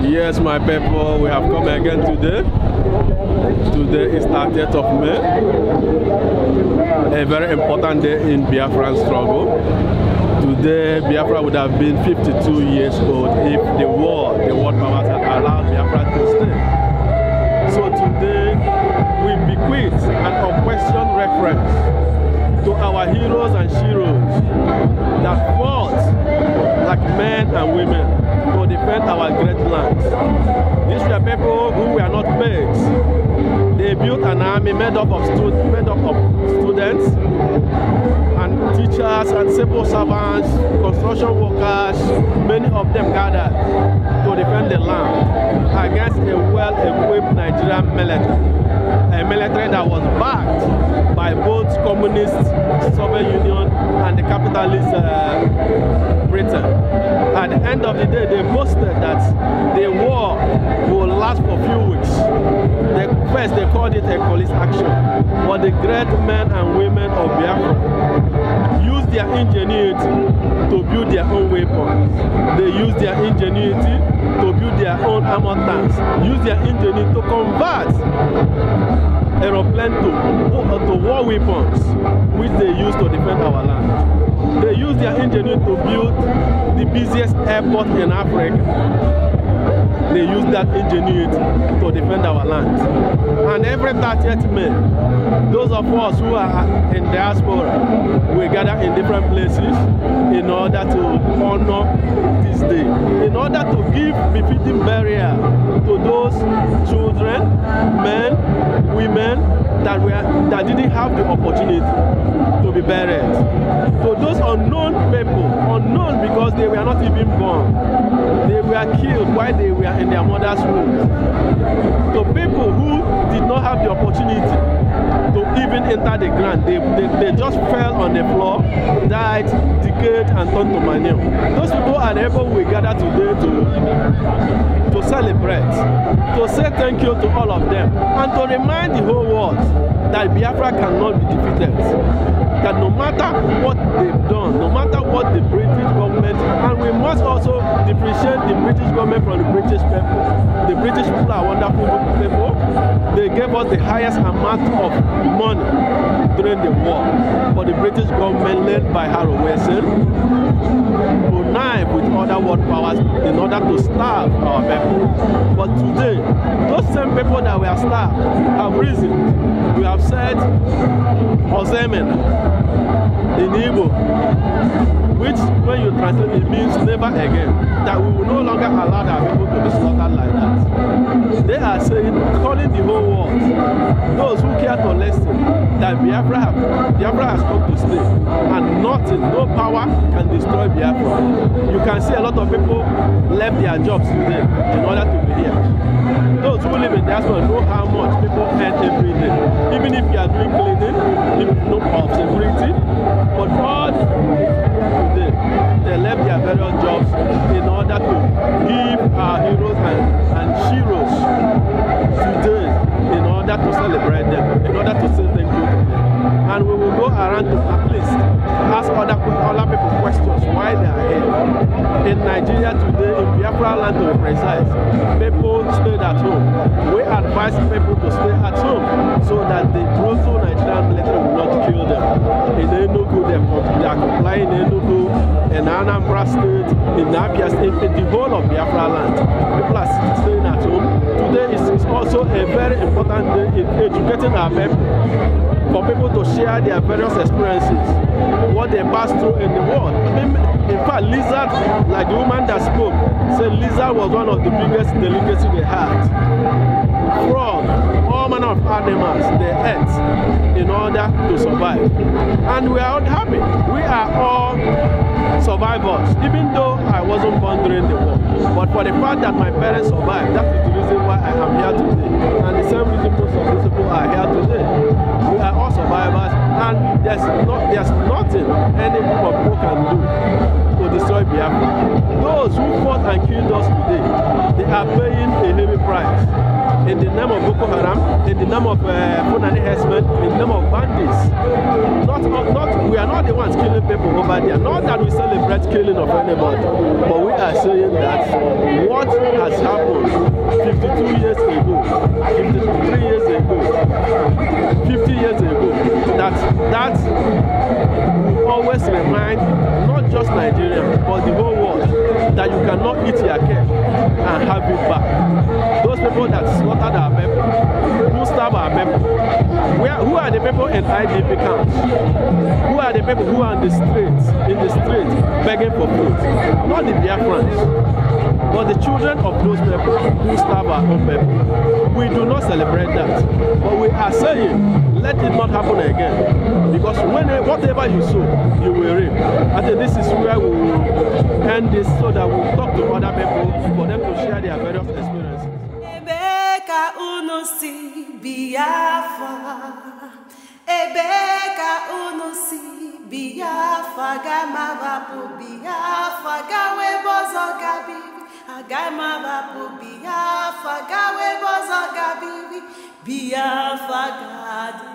Yes, my people, we have come again today. Today is 30th of May, a very important day in Biafran struggle. Today, Biafra would have been 52 years old if the world powers had allowed Biafra to stay. So today, we bequeath an unquestioned reference to our heroes and sheroes that fought like men and women to defend our great land. These were people who were not pigs. They built an army made up of students and teachers and civil servants, construction workers. Many of them gathered to defend the land against a well-equipped Nigerian military. A military that was backed by both communist Soviet Union and the capitalist Britain. At the end of the day, they boasted that the war will last for a few weeks. First, they called it a police action. But the great men and women of Biafra used their ingenuity to build their own weapons. They used their ingenuity to build their own armored tanks. Used their ingenuity to convert aeroplane to war weapons, which they use to defend our land. They use their ingenuity to build the busiest airport in Africa. They use that ingenuity to defend our land. And every 30th May, those of us who are in diaspora, we gather in different places in order to honor this day, in order to give befitting burial to those children, men, women that didn't have the opportunity to be buried. To those unknown people, unknown because they were not even born, they were killed while they were in their mother's womb. To people who did not have the opportunity to even enter the ground, they just fell on the floor, died, decayed, and turned to manure. Those people are the people we gather today to celebrate, to say thank you to all of them, and to remind the whole world that Biafra cannot be defeated. That no matter what they've done, no matter what the British government, and we must also differentiate the British government from the British people. The British people are wonderful people. They gave us the highest amount of money during the war. But the British government, led by Harold Wilson, connived with other world powers in order to starve our people. But today, those same people that were starved have risen. We have said Osemena in Igbo, which when you translate it means never again, that we will no longer allow our people to be slaughtered like that. They are saying, calling the whole world, those who care to listen, that Biafra has come to stay, and nothing, no power can destroy Biafra. You can see a lot of people left their jobs today in order to be here. Those who live in diaspora know how much people earn every day. Even if you are doing cleaning, even no of security, but God today, they left their various jobs in order to give our heroes and sheroes today, in order to celebrate them, in order to say thank you to them. And we will go around to at least ask other people questions why they are here. In Nigeria today, in Biafra land to be precise, people stayed at home. We advise people to stay at home so that the brutal Nigerian military will not kill them. In Enugu, they are complying in Enugu, in Anambra State, in Abia State, in the whole of Biafra land. People are staying at home. Today is also a very important day in educating our people, for people to share their various experiences, what they pass through in the world. In fact, lizard, like the woman that spoke, said lizard was one of the biggest delicacy they had. Frog, all manner of animals they ate in order to survive. And we are all happy. We are all survivors, even though I wasn't born during the war. But for the fact that my parents survived, that is the reason why I am here today. And the same reason most of these people are here today. We are all survivors, and there's nothing any group of people can do to destroy Biafra. Those who fought and killed us today, they are paying a heavy price. In the name of Boko Haram, in the name of Fulani herdsmen, in the name of bandits. We are not the ones killing people over there. Not that we celebrate killing of anybody, but we are saying that what has happened 50 years ago, that will always remind not just Nigeria, but the whole world, that you cannot eat your cake and have it back. Those people that slaughtered our people, who starve our people, who are the people in IDP camps? Who are the people who are in the streets, begging for food? Not the Biafrans, but the children of those people who starve our own people. We do not celebrate that, but we are saying, let it not happen again. Because whatever you sow, you will reap. I think this is where we will end this, so that we will talk to other people for them to share their various experiences. Ebeka unusi Biafra, Ebeka unusi Biafra, Gamavapu Biafra, Gawe bozo gabibi, Agamavapu Biafra, Gawe bozo gabibi, Biafra God.